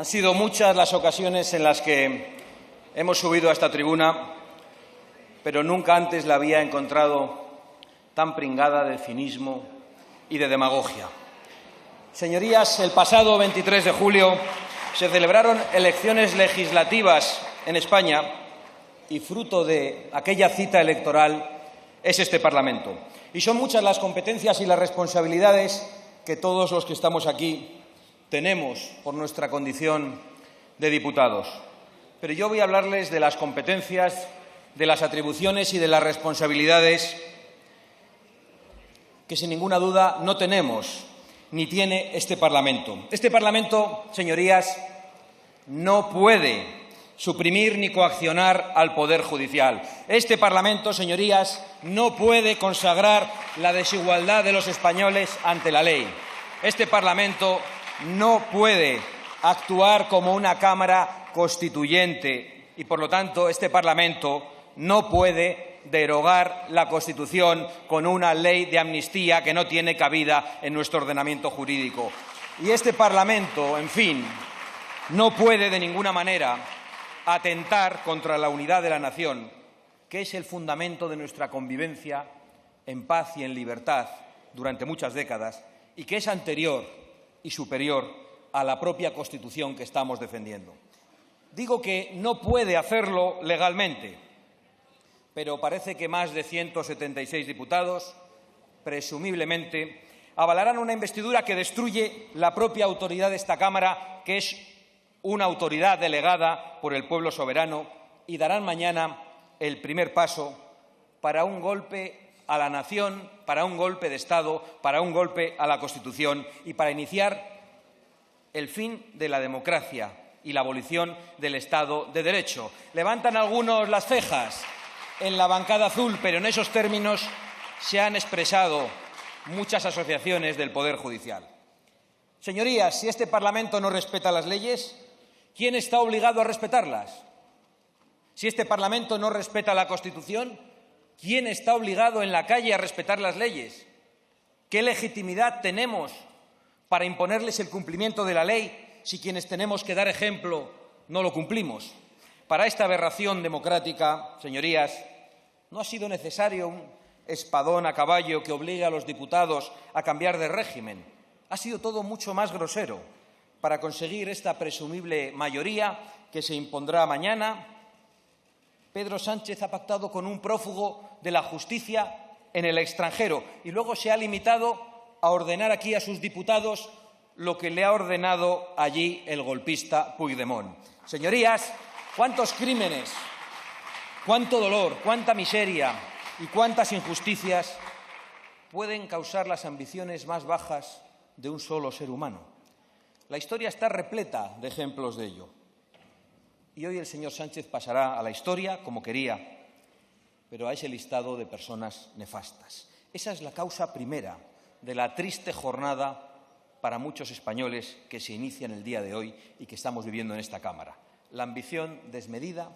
Han sido muchas las ocasiones en las que hemos subido a esta tribuna, pero nunca antes la había encontrado tan pringada de cinismo y de demagogia. Señorías, el pasado 23 de julio se celebraron elecciones legislativas en España y fruto de aquella cita electoral es este Parlamento. Y son muchas las competencias y las responsabilidades que todos los que estamos aquí tenemos por nuestra condición de diputados. Pero yo voy a hablarles de las competencias, de las atribuciones y de las responsabilidades que, sin ninguna duda, no tenemos ni tiene este Parlamento. Este Parlamento, señorías, no puede suprimir ni coaccionar al Poder Judicial. Este Parlamento, señorías, no puede consagrar la desigualdad de los españoles ante la ley. Este Parlamento no puede actuar como una Cámara constituyente y, por lo tanto, este Parlamento no puede derogar la Constitución con una ley de amnistía que no tiene cabida en nuestro ordenamiento jurídico. Y este Parlamento, en fin, no puede de ninguna manera atentar contra la unidad de la nación, que es el fundamento de nuestra convivencia en paz y en libertad durante muchas décadas y que es anterior y superior a la propia Constitución que estamos defendiendo. Digo que no puede hacerlo legalmente, pero parece que más de 176 diputados, presumiblemente, avalarán una investidura que destruye la propia autoridad de esta Cámara, que es una autoridad delegada por el pueblo soberano, y darán mañana el primer paso para un golpe a la nación, para un golpe de Estado, para un golpe a la Constitución y para iniciar el fin de la democracia y la abolición del Estado de Derecho. Levantan algunos las cejas en la bancada azul, pero en esos términos se han expresado muchas asociaciones del Poder Judicial. Señorías, si este Parlamento no respeta las leyes, ¿quién está obligado a respetarlas? Si este Parlamento no respeta la Constitución, ¿quién está obligado en la calle a respetar las leyes? ¿Qué legitimidad tenemos para imponerles el cumplimiento de la ley si quienes tenemos que dar ejemplo no lo cumplimos? Para esta aberración democrática, señorías, no ha sido necesario un espadón a caballo que obligue a los diputados a cambiar de régimen. Ha sido todo mucho más grosero para conseguir esta presumible mayoría que se impondrá mañana. Pedro Sánchez ha pactado con un prófugo de la justicia en el extranjero y luego se ha limitado a ordenar aquí a sus diputados lo que le ha ordenado allí el golpista Puigdemont. Señorías, ¿cuántos crímenes, cuánto dolor, cuánta miseria y cuántas injusticias pueden causar las ambiciones más bajas de un solo ser humano? La historia está repleta de ejemplos de ello. Y hoy el señor Sánchez pasará a la historia como quería, pero a ese listado de personas nefastas. Esa es la causa primera de la triste jornada para muchos españoles que se inicia en el día de hoy y que estamos viviendo en esta Cámara. La ambición desmedida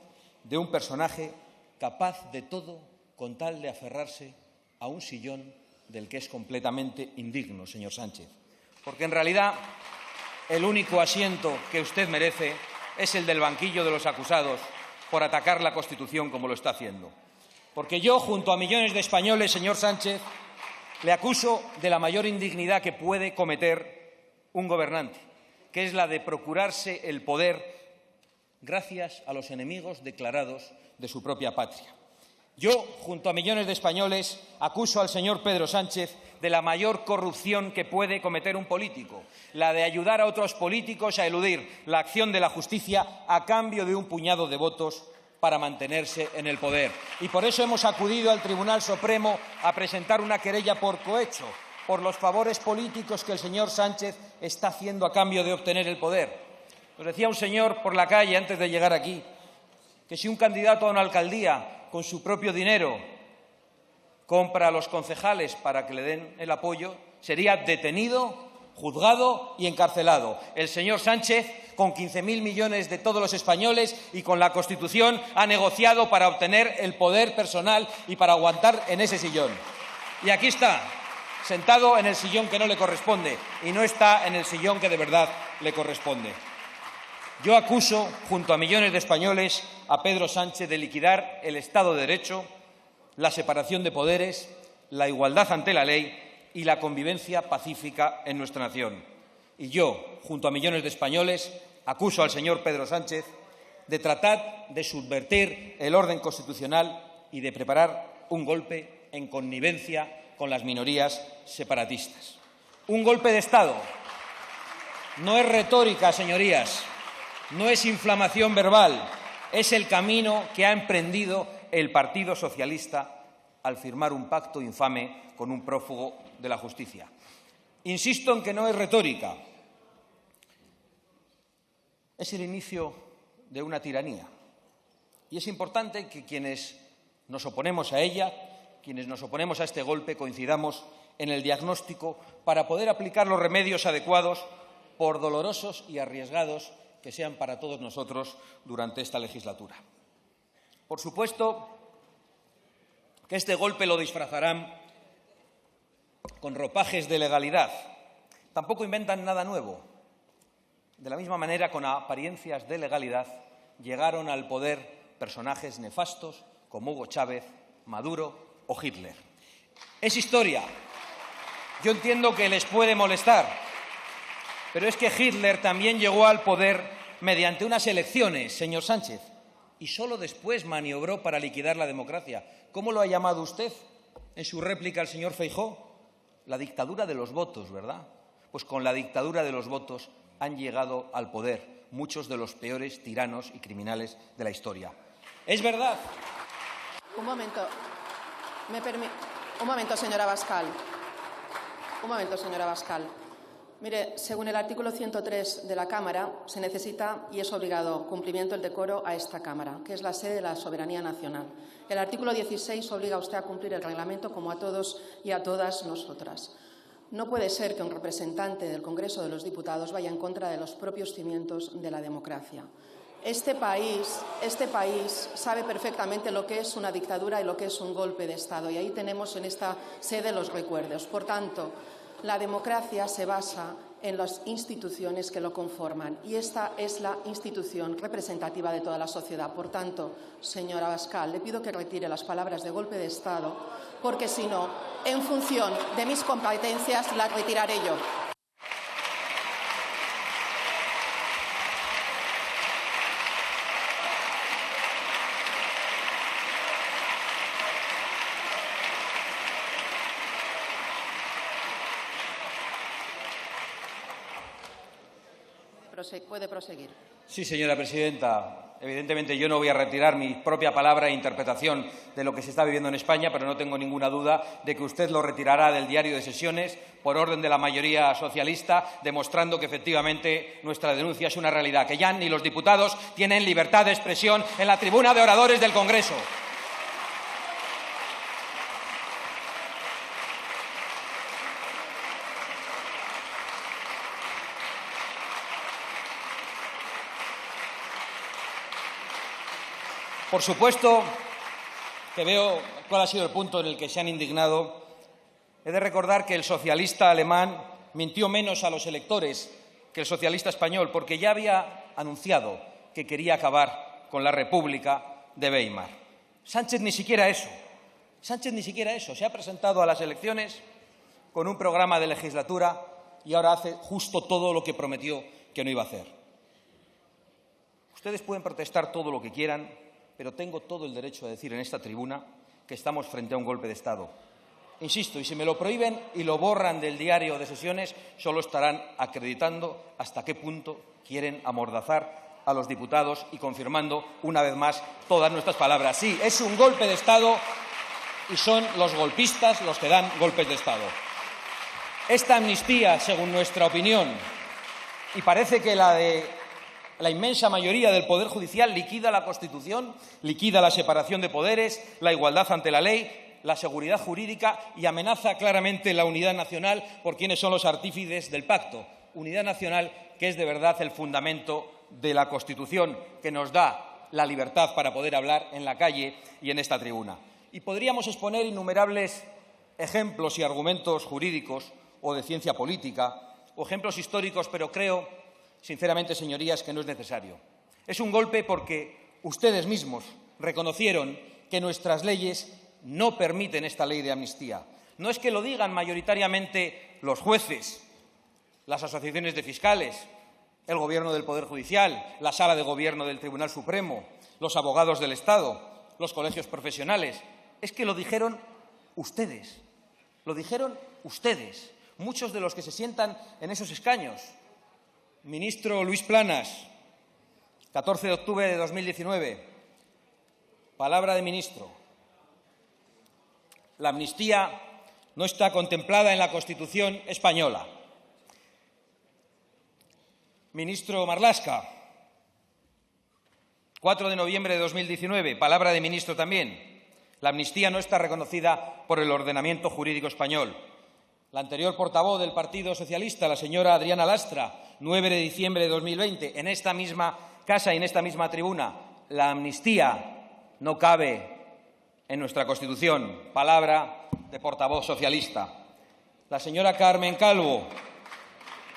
de un personaje capaz de todo con tal de aferrarse a un sillón del que es completamente indigno, señor Sánchez. Porque en realidad el único asiento que usted merece es el del banquillo de los acusados por atacar la Constitución como lo está haciendo. Porque yo, junto a millones de españoles, señor Sánchez, le acuso de la mayor indignidad que puede cometer un gobernante, que es la de procurarse el poder gracias a los enemigos declarados de su propia patria. Yo, junto a millones de españoles, acuso al señor Pedro Sánchez de la mayor corrupción que puede cometer un político, la de ayudar a otros políticos a eludir la acción de la justicia a cambio de un puñado de votos para mantenerse en el poder. Y por eso hemos acudido al Tribunal Supremo a presentar una querella por cohecho, por los favores políticos que el señor Sánchez está haciendo a cambio de obtener el poder. Nos decía un señor por la calle antes de llegar aquí que si un candidato a una alcaldía con su propio dinero compra a los concejales para que le den el apoyo, sería detenido, juzgado y encarcelado. El señor Sánchez, con 15.000 millones de todos los españoles y con la Constitución, ha negociado para obtener el poder personal y para aguantar en ese sillón. Y aquí está, sentado en el sillón que no le corresponde y no está en el sillón que de verdad le corresponde. Yo acuso, junto a millones de españoles, a Pedro Sánchez de liquidar el Estado de Derecho, la separación de poderes, la igualdad ante la ley y la convivencia pacífica en nuestra nación. Y yo, junto a millones de españoles, acuso al señor Pedro Sánchez de tratar de subvertir el orden constitucional y de preparar un golpe en connivencia con las minorías separatistas. Un golpe de Estado. No es retórica, señorías, no es inflamación verbal, es el camino que ha emprendido el Partido Socialista al firmar un pacto infame con un prófugo de la justicia. Insisto en que no es retórica, es el inicio de una tiranía. Y es importante que quienes nos oponemos a ella, quienes nos oponemos a este golpe, coincidamos en el diagnóstico para poder aplicar los remedios adecuados, por dolorosos y arriesgados que sean para todos nosotros durante esta legislatura. Por supuesto que este golpe lo disfrazarán con ropajes de legalidad. Tampoco inventan nada nuevo. De la misma manera, con apariencias de legalidad, llegaron al poder personajes nefastos como Hugo Chávez, Maduro o Hitler. Es historia. Yo entiendo que les puede molestar, pero es que Hitler también llegó al poder mediante unas elecciones, señor Sánchez, y solo después maniobró para liquidar la democracia. ¿Cómo lo ha llamado usted en su réplica al señor Feijóo? La dictadura de los votos, ¿verdad? Pues con la dictadura de los votos han llegado al poder muchos de los peores tiranos y criminales de la historia. ¿Es verdad? Un momento, señora Abascal. Un momento, señora Abascal. Mire, según el artículo 103 de la Cámara, se necesita y es obligado cumplimiento del decoro a esta Cámara, que es la sede de la soberanía nacional. El artículo 16 obliga a usted a cumplir el reglamento como a todos y a todas nosotras. No puede ser que un representante del Congreso de los Diputados vaya en contra de los propios cimientos de la democracia. Este país sabe perfectamente lo que es una dictadura y lo que es un golpe de Estado, y ahí tenemos en esta sede los recuerdos. Por tanto, la democracia se basa en las instituciones que lo conforman, y esta es la institución representativa de toda la sociedad. Por tanto, señora Abascal, le pido que retire las palabras de golpe de Estado, porque si no, en función de mis competencias, las retiraré yo. Puede proseguir. Sí, señora presidenta. Evidentemente yo no voy a retirar mi propia palabra e interpretación de lo que se está viviendo en España, pero no tengo ninguna duda de que usted lo retirará del diario de sesiones por orden de la mayoría socialista, demostrando que efectivamente nuestra denuncia es una realidad, que ya ni los diputados tienen libertad de expresión en la tribuna de oradores del Congreso. Por supuesto que veo cuál ha sido el punto en el que se han indignado. He de recordar que el socialista alemán mintió menos a los electores que el socialista español, porque ya había anunciado que quería acabar con la República de Weimar. Sánchez ni siquiera eso. Se ha presentado a las elecciones con un programa de legislatura y ahora hace justo todo lo que prometió que no iba a hacer. Ustedes pueden protestar todo lo que quieran, pero tengo todo el derecho a decir en esta tribuna que estamos frente a un golpe de Estado. Insisto, y si me lo prohíben y lo borran del diario de sesiones, solo estarán acreditando hasta qué punto quieren amordazar a los diputados y confirmando una vez más todas nuestras palabras. Sí, es un golpe de Estado y son los golpistas los que dan golpes de Estado. Esta amnistía, según nuestra opinión, y parece que la de la inmensa mayoría del Poder Judicial, liquida la Constitución, liquida la separación de poderes, la igualdad ante la ley, la seguridad jurídica y amenaza claramente la unidad nacional por quienes son los artífices del pacto. Unidad nacional que es de verdad el fundamento de la Constitución, que nos da la libertad para poder hablar en la calle y en esta tribuna. Y podríamos exponer innumerables ejemplos y argumentos jurídicos o de ciencia política o ejemplos históricos, pero creo, sinceramente, señorías, que no es necesario. Es un golpe porque ustedes mismos reconocieron que nuestras leyes no permiten esta ley de amnistía. No es que lo digan mayoritariamente los jueces, las asociaciones de fiscales, el Gobierno del Poder Judicial, la Sala de Gobierno del Tribunal Supremo, los abogados del Estado, los colegios profesionales. Es que lo dijeron ustedes. Lo dijeron ustedes, muchos de los que se sientan en esos escaños. Ministro Luis Planas, 14 de octubre de 2019, palabra de ministro. La amnistía no está contemplada en la Constitución española. Ministro Marlaska, 4 de noviembre de 2019, palabra de ministro también. La amnistía no está reconocida por el ordenamiento jurídico español. La anterior portavoz del Partido Socialista, la señora Adriana Lastra, 9 de diciembre de 2020, en esta misma casa y en esta misma tribuna, la amnistía no cabe en nuestra Constitución. Palabra de portavoz socialista. La señora Carmen Calvo,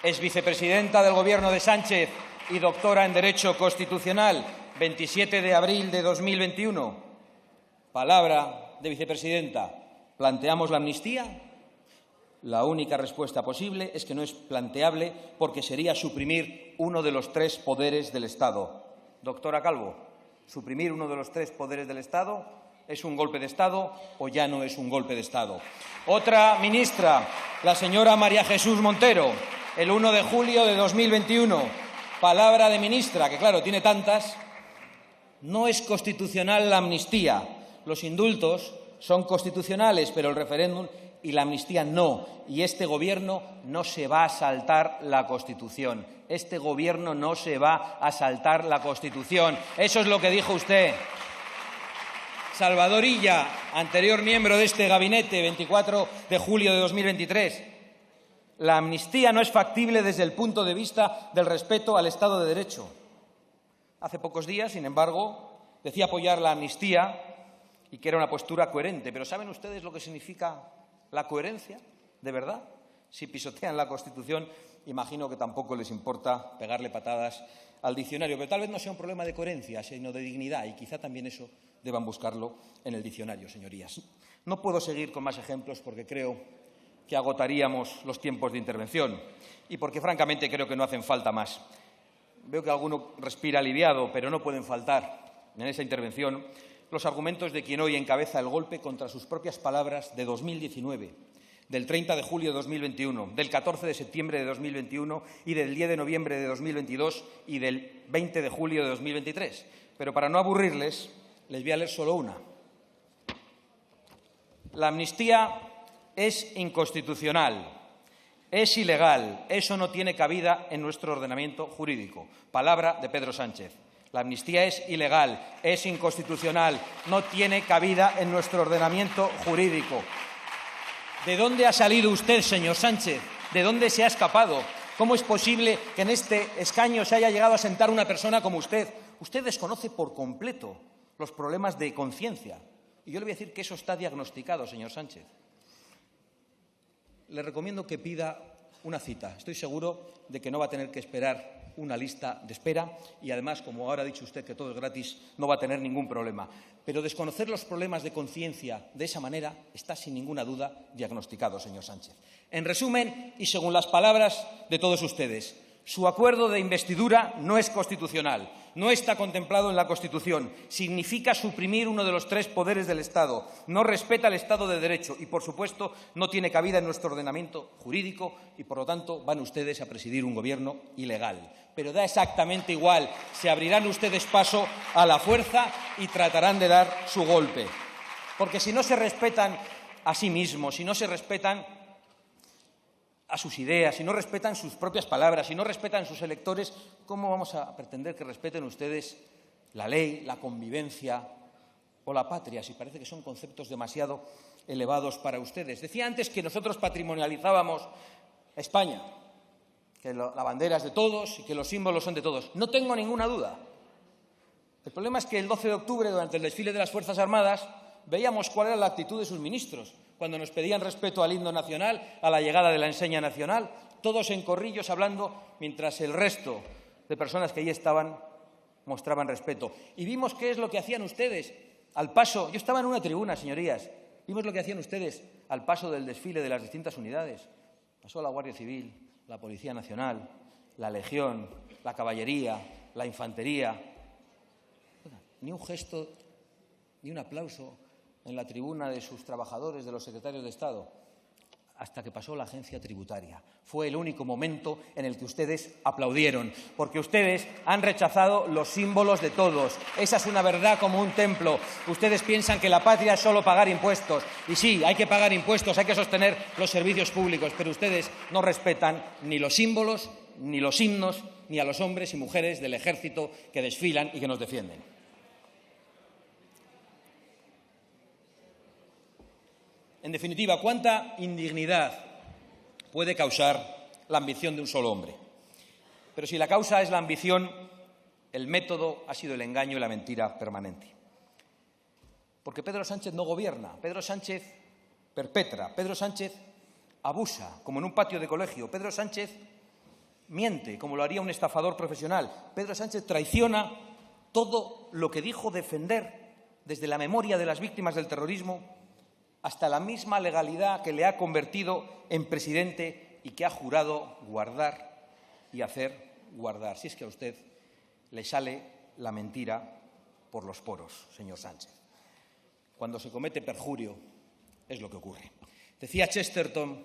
ex vicepresidenta del Gobierno de Sánchez y doctora en Derecho Constitucional, 27 de abril de 2021. Palabra de vicepresidenta. ¿Planteamos la amnistía? La única respuesta posible es que no es planteable porque sería suprimir uno de los 3 poderes del Estado. Doctora Calvo, ¿suprimir uno de los 3 poderes del Estado es un golpe de Estado o ya no es un golpe de Estado? Otra ministra, la señora María Jesús Montero, el 1 de julio de 2021. Palabra de ministra, que claro, tiene tantas. No es constitucional la amnistía. Los indultos son constitucionales, pero el referéndum y la amnistía no. Y este Gobierno no se va a saltar la Constitución. Este Gobierno no se va a saltar la Constitución. Eso es lo que dijo usted. Salvador Illa, anterior miembro de este gabinete, 24 de julio de 2023. La amnistía no es factible desde el punto de vista del respeto al Estado de Derecho. Hace pocos días, sin embargo, decía apoyar la amnistía y que era una postura coherente. Pero ¿saben ustedes lo que significa la coherencia? ¿De verdad? Si pisotean la Constitución, imagino que tampoco les importa pegarle patadas al diccionario. Pero tal vez no sea un problema de coherencia, sino de dignidad. Y quizá también eso deban buscarlo en el diccionario, señorías. No puedo seguir con más ejemplos porque creo que agotaríamos los tiempos de intervención y porque, francamente, creo que no hacen falta más. Veo que alguno respira aliviado, pero no pueden faltar en esa intervención los argumentos de quien hoy encabeza el golpe contra sus propias palabras de 2019, del 30 de julio de 2021, del 14 de septiembre de 2021 y del 10 de noviembre de 2022 y del 20 de julio de 2023. Pero para no aburrirles, les voy a leer solo una. La amnistía es inconstitucional, es ilegal, eso no tiene cabida en nuestro ordenamiento jurídico. Palabra de Pedro Sánchez. La amnistía es ilegal, es inconstitucional, no tiene cabida en nuestro ordenamiento jurídico. ¿De dónde ha salido usted, señor Sánchez? ¿De dónde se ha escapado? ¿Cómo es posible que en este escaño se haya llegado a sentar una persona como usted? Usted desconoce por completo los problemas de conciencia. Y yo le voy a decir que eso está diagnosticado, señor Sánchez. Le recomiendo que pida una cita. Estoy seguro de que no va a tener que esperar una lista de espera y, además, como ahora ha dicho usted que todo es gratis, no va a tener ningún problema. Pero desconocer los problemas de conciencia de esa manera está, sin ninguna duda, diagnosticado, señor Sánchez. En resumen, y según las palabras de todos ustedes, su acuerdo de investidura no es constitucional, no está contemplado en la Constitución, significa suprimir uno de los 3 poderes del Estado, no respeta el Estado de Derecho y, por supuesto, no tiene cabida en nuestro ordenamiento jurídico y, por lo tanto, van ustedes a presidir un Gobierno ilegal. Pero da exactamente igual, se abrirán ustedes paso a la fuerza y tratarán de dar su golpe. Porque si no se respetan a sí mismos, si no se respetan a sus ideas, si no respetan sus propias palabras, si no respetan a sus electores, ¿cómo vamos a pretender que respeten ustedes la ley, la convivencia o la patria? Si parece que son conceptos demasiado elevados para ustedes. Decía antes que nosotros patrimonializábamos España, que la bandera es de todos y que los símbolos son de todos. No tengo ninguna duda. El problema es que el 12 de octubre, durante el desfile de las Fuerzas Armadas, veíamos cuál era la actitud de sus ministros cuando nos pedían respeto al himno nacional, a la llegada de la enseña nacional. todos en corrillos hablando, mientras el resto de personas que allí estaban mostraban respeto. Y vimos qué es lo que hacían ustedes al paso. Yo estaba en una tribuna, señorías. Vimos lo que hacían ustedes al paso del desfile de las distintas unidades. Pasó la Guardia Civil, la Policía Nacional, la Legión, la Caballería, la Infantería. Ni un gesto, ni un aplauso en la tribuna de sus trabajadores, de los secretarios de Estado, hasta que pasó la agencia tributaria. Fue el único momento en el que ustedes aplaudieron, porque ustedes han rechazado los símbolos de todos. Esa es una verdad como un templo. Ustedes piensan que la patria es solo pagar impuestos. Y sí, hay que pagar impuestos, hay que sostener los servicios públicos, pero ustedes no respetan ni los símbolos, ni los himnos, ni a los hombres y mujeres del ejército que desfilan y que nos defienden. En definitiva, ¿cuánta indignidad puede causar la ambición de un solo hombre? Pero si la causa es la ambición, el método ha sido el engaño y la mentira permanente. Porque Pedro Sánchez no gobierna, Pedro Sánchez perpetra, Pedro Sánchez abusa, como en un patio de colegio, Pedro Sánchez miente, como lo haría un estafador profesional, Pedro Sánchez traiciona todo lo que dijo defender desde la memoria de las víctimas del terrorismo hasta la misma legalidad que le ha convertido en presidente y que ha jurado guardar y hacer guardar. Si es que a usted le sale la mentira por los poros, señor Sánchez. Cuando se comete perjurio es lo que ocurre. Decía Chesterton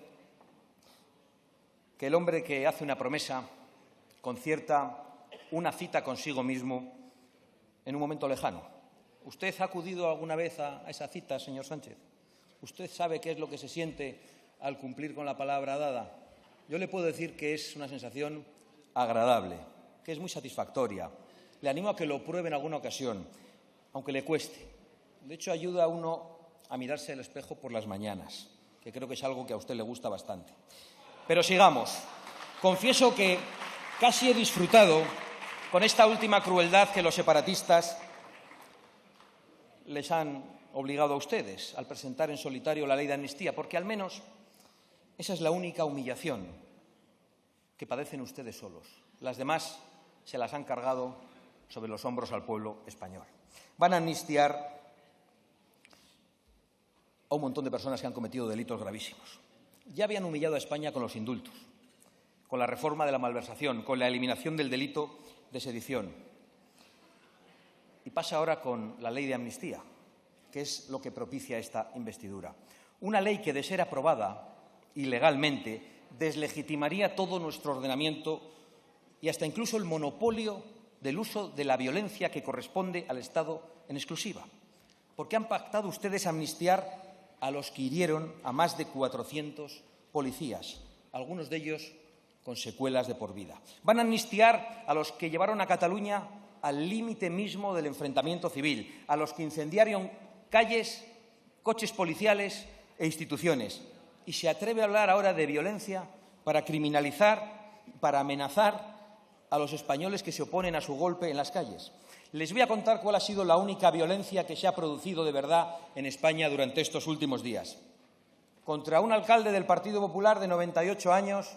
que el hombre que hace una promesa concierta una cita consigo mismo en un momento lejano. ¿Usted ha acudido alguna vez a esa cita, señor Sánchez? ¿Usted sabe qué es lo que se siente al cumplir con la palabra dada? Yo le puedo decir que es una sensación agradable, que es muy satisfactoria. Le animo a que lo pruebe en alguna ocasión, aunque le cueste. De hecho, ayuda a uno a mirarse al espejo por las mañanas, que creo que es algo que a usted le gusta bastante. Pero sigamos. Confieso que casi he disfrutado con esta última crueldad que los separatistas les han obligado a ustedes al presentar en solitario la ley de amnistía, porque al menos esa es la única humillación que padecen ustedes solos. Las demás se las han cargado sobre los hombros al pueblo español. Van a amnistiar a un montón de personas que han cometido delitos gravísimos. Ya habían humillado a España con los indultos, con la reforma de la malversación, con la eliminación del delito de sedición. Y pasa ahora con la ley de amnistía, que es lo que propicia esta investidura. Una ley que, de ser aprobada ilegalmente, deslegitimaría todo nuestro ordenamiento y hasta incluso el monopolio del uso de la violencia que corresponde al Estado en exclusiva. Porque han pactado ustedes amnistiar a los que hirieron a más de 400 policías, algunos de ellos con secuelas de por vida. Van a amnistiar a los que llevaron a Cataluña al límite mismo del enfrentamiento civil, a los que incendiaron calles, coches policiales e instituciones. Y se atreve a hablar ahora de violencia para criminalizar, para amenazar a los españoles que se oponen a su golpe en las calles. Les voy a contar cuál ha sido la única violencia que se ha producido de verdad en España durante estos últimos días. Contra un alcalde del Partido Popular de 98 años,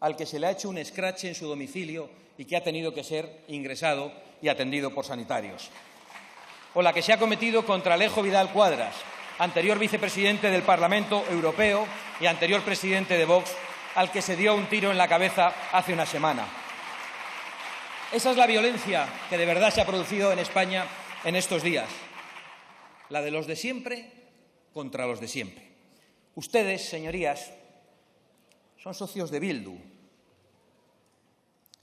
al que se le ha hecho un escrache en su domicilio y que ha tenido que ser ingresado y atendido por sanitarios. O la que se ha cometido contra Alejo Vidal Cuadras, anterior vicepresidente del Parlamento Europeo y anterior presidente de Vox, al que se dio un tiro en la cabeza hace una semana. Esa es la violencia que de verdad se ha producido en España en estos días. La de los de siempre contra los de siempre. Ustedes, señorías, son socios de Bildu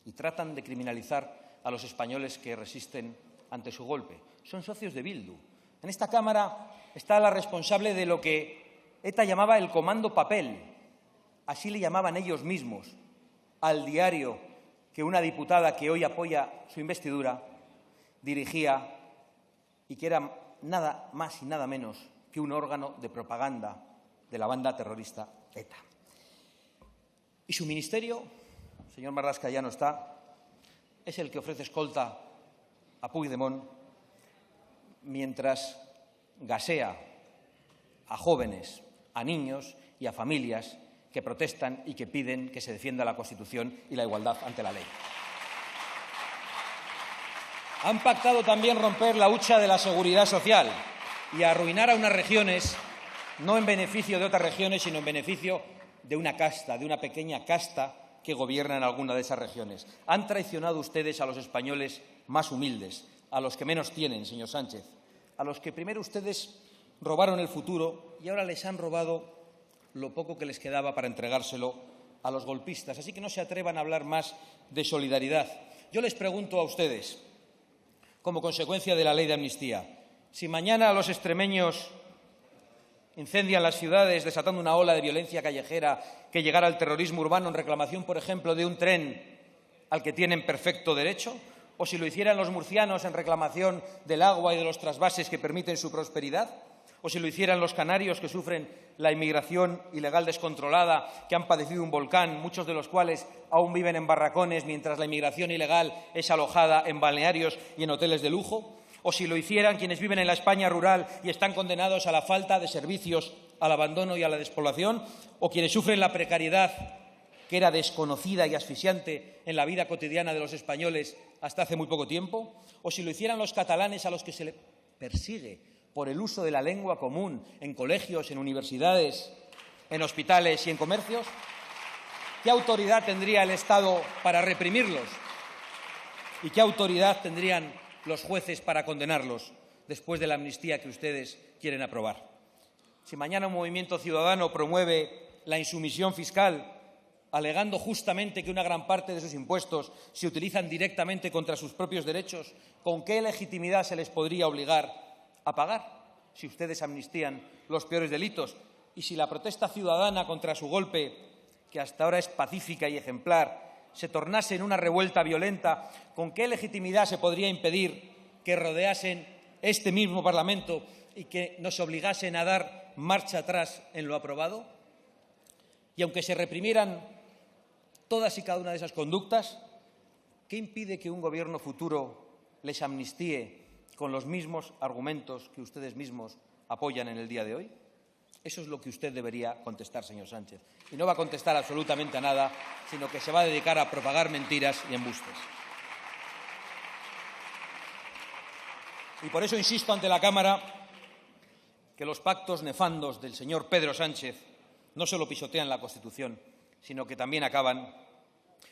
y tratan de criminalizar a los españoles que resisten ante su golpe. Son socios de Bildu. En esta Cámara está la responsable de lo que ETA llamaba el Comando Papel. Así le llamaban ellos mismos al diario que una diputada que hoy apoya su investidura dirigía y que era nada más y nada menos que un órgano de propaganda de la banda terrorista ETA. Y su ministerio, el señor Marlaska ya no está, es el que ofrece escolta a Puigdemont mientras gasea a jóvenes, a niños y a familias que protestan y que piden que se defienda la Constitución y la igualdad ante la ley. Han pactado también romper la hucha de la seguridad social y arruinar a unas regiones, no en beneficio de otras regiones, sino en beneficio de una casta, de una pequeña casta que gobierna en alguna de esas regiones. Han traicionado ustedes a los españoles más humildes, a los que menos tienen, señor Sánchez, a los que primero ustedes robaron el futuro y ahora les han robado lo poco que les quedaba para entregárselo a los golpistas. Así que no se atrevan a hablar más de solidaridad. Yo les pregunto a ustedes, como consecuencia de la ley de amnistía, si mañana los extremeños incendian las ciudades desatando una ola de violencia callejera que llegara al terrorismo urbano en reclamación, por ejemplo, de un tren al que tienen perfecto derecho, o si lo hicieran los murcianos en reclamación del agua y de los trasvases que permiten su prosperidad, o si lo hicieran los canarios que sufren la inmigración ilegal descontrolada, que han padecido un volcán, muchos de los cuales aún viven en barracones mientras la inmigración ilegal es alojada en balnearios y en hoteles de lujo, o si lo hicieran quienes viven en la España rural y están condenados a la falta de servicios, al abandono y a la despoblación, o quienes sufren la precariedad que era desconocida y asfixiante en la vida cotidiana de los españoles hasta hace muy poco tiempo, o si lo hicieran los catalanes a los que se les persigue por el uso de la lengua común en colegios, en universidades, en hospitales y en comercios. ¿Qué autoridad tendría el Estado para reprimirlos? ¿Y qué autoridad tendrían los jueces para condenarlos después de la amnistía que ustedes quieren aprobar? Si mañana un movimiento ciudadano promueve la insumisión fiscal, alegando justamente que una gran parte de sus impuestos se utilizan directamente contra sus propios derechos, ¿con qué legitimidad se les podría obligar a pagar si ustedes amnistían los peores delitos? Y si la protesta ciudadana contra su golpe, que hasta ahora es pacífica y ejemplar, se tornase en una revuelta violenta, ¿con qué legitimidad se podría impedir que rodeasen este mismo Parlamento y que nos obligasen a dar marcha atrás en lo aprobado? Y aunque se reprimieran todas y cada una de esas conductas, ¿qué impide que un gobierno futuro les amnistíe con los mismos argumentos que ustedes mismos apoyan en el día de hoy? Eso es lo que usted debería contestar, señor Sánchez. Y no va a contestar absolutamente a nada, sino que se va a dedicar a propagar mentiras y embustes. Y por eso insisto ante la Cámara que los pactos nefandos del señor Pedro Sánchez no solo pisotean la Constitución, sino que también acaban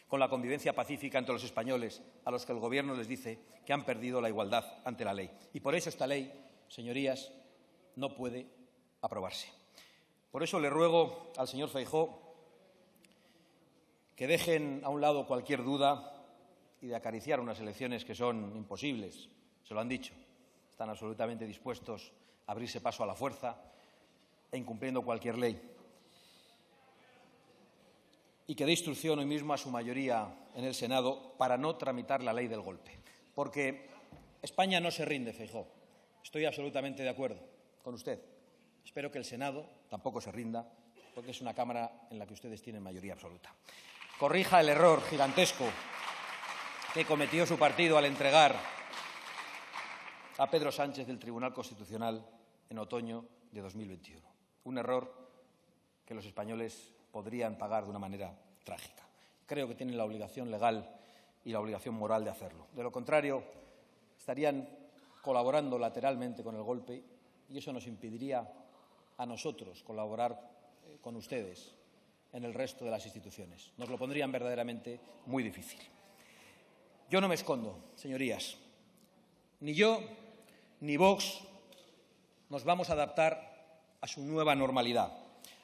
con la convivencia pacífica entre los españoles, a los que el Gobierno les dice que han perdido la igualdad ante la ley. Y por eso esta ley, señorías, no puede aprobarse. Por eso le ruego al señor Feijóo que dejen a un lado cualquier duda y de acariciar unas elecciones que son imposibles. Se lo han dicho. Están absolutamente dispuestos a abrirse paso a la fuerza e incumpliendo cualquier ley. Y que dé instrucción hoy mismo a su mayoría en el Senado para no tramitar la ley del golpe. Porque España no se rinde, Feijóo. Estoy absolutamente de acuerdo con usted. Espero que el Senado tampoco se rinda, porque es una Cámara en la que ustedes tienen mayoría absoluta. Corrija el error gigantesco que cometió su partido al entregar a Pedro Sánchez del Tribunal Constitucional en otoño de 2021. Un error que los españoles podrían pagar de una manera trágica. Creo que tienen la obligación legal y la obligación moral de hacerlo. De lo contrario, estarían colaborando lateralmente con el golpe y eso nos impediría a nosotros colaborar con ustedes en el resto de las instituciones. Nos lo pondrían verdaderamente muy difícil. Yo no me escondo, señorías. Ni yo ni Vox nos vamos a adaptar a su nueva normalidad,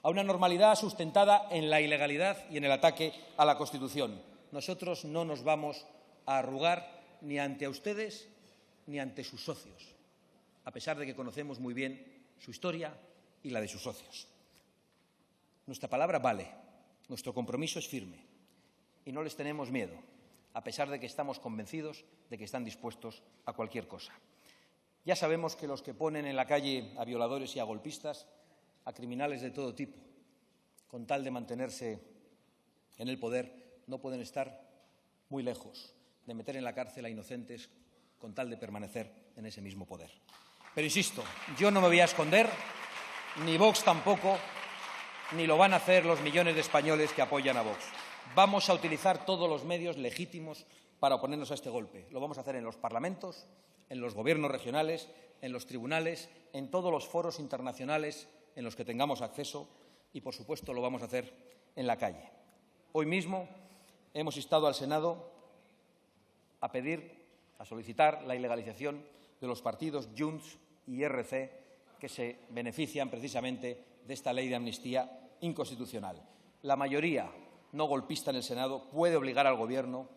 a una normalidad sustentada en la ilegalidad y en el ataque a la Constitución. Nosotros no nos vamos a arrugar ni ante ustedes ni ante sus socios, a pesar de que conocemos muy bien su historia y la de sus socios. Nuestra palabra vale, nuestro compromiso es firme y no les tenemos miedo, a pesar de que estamos convencidos de que están dispuestos a cualquier cosa. Ya sabemos que los que ponen en la calle a violadores y a golpistas, a criminales de todo tipo, con tal de mantenerse en el poder, no pueden estar muy lejos de meter en la cárcel a inocentes con tal de permanecer en ese mismo poder. Pero insisto, yo no me voy a esconder, ni Vox tampoco, ni lo van a hacer los millones de españoles que apoyan a Vox. Vamos a utilizar todos los medios legítimos para oponernos a este golpe. Lo vamos a hacer en los parlamentos, en los gobiernos regionales, en los tribunales, en todos los foros internacionales en los que tengamos acceso y, por supuesto, lo vamos a hacer en la calle. Hoy mismo hemos instado al Senado a solicitar la ilegalización de los partidos Junts y RC, que se benefician precisamente de esta ley de amnistía inconstitucional. La mayoría no golpista en el Senado puede obligar al Gobierno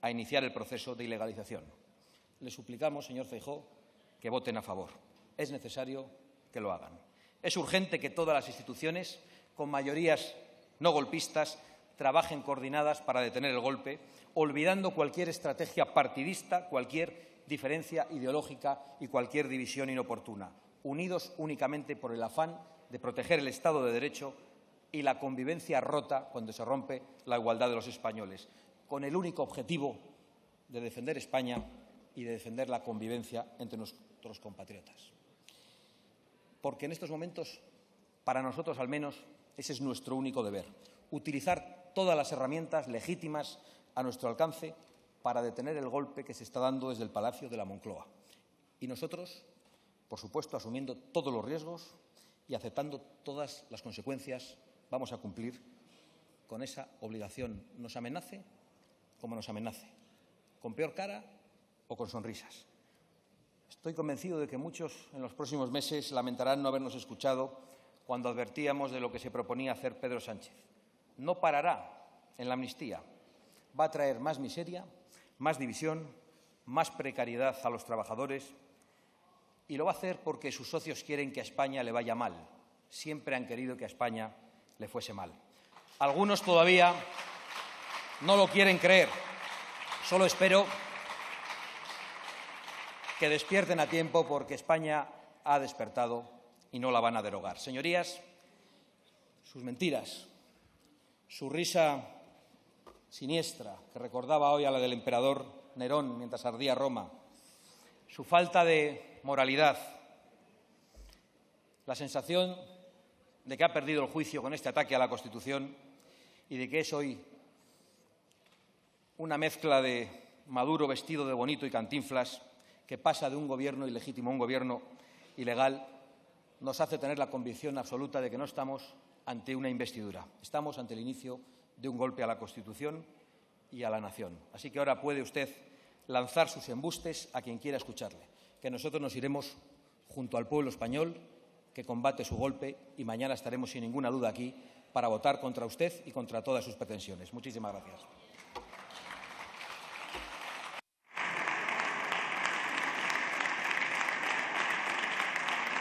a iniciar el proceso de ilegalización. Le suplicamos, señor Feijóo, que voten a favor. Es necesario que lo hagan. Es urgente que todas las instituciones, con mayorías no golpistas, trabajen coordinadas para detener el golpe, olvidando cualquier estrategia partidista, cualquier diferencia ideológica y cualquier división inoportuna, unidos únicamente por el afán de proteger el Estado de Derecho y la convivencia rota cuando se rompe la igualdad de los españoles, con el único objetivo de defender España y de defender la convivencia entre nuestros compatriotas. Porque en estos momentos, para nosotros al menos, ese es nuestro único deber, utilizar todas las herramientas legítimas a nuestro alcance para detener el golpe que se está dando desde el Palacio de la Moncloa. Y nosotros, por supuesto, asumiendo todos los riesgos y aceptando todas las consecuencias, vamos a cumplir con esa obligación, nos amenace como nos amenace, con peor cara o con sonrisas. Estoy convencido de que muchos en los próximos meses lamentarán no habernos escuchado cuando advertíamos de lo que se proponía hacer Pedro Sánchez. No parará en la amnistía. Va a traer más miseria, más división, más precariedad a los trabajadores y lo va a hacer porque sus socios quieren que a España le vaya mal. Siempre han querido que a España le fuese mal. Algunos todavía no lo quieren creer. Solo espero que despierten a tiempo porque España ha despertado y no la van a derogar. Señorías, sus mentiras, su risa siniestra, que recordaba hoy a la del emperador Nerón mientras ardía Roma, su falta de moralidad, la sensación de que ha perdido el juicio con este ataque a la Constitución y de que es hoy una mezcla de Maduro vestido de bonito y Cantinflas que pasa de un gobierno ilegítimo a un gobierno ilegal, nos hace tener la convicción absoluta de que no estamos ante una investidura. Estamos ante el inicio de un golpe a la Constitución y a la nación. Así que ahora puede usted lanzar sus embustes a quien quiera escucharle, que nosotros nos iremos junto al pueblo español que combate su golpe y mañana estaremos sin ninguna duda aquí para votar contra usted y contra todas sus pretensiones. Muchísimas gracias.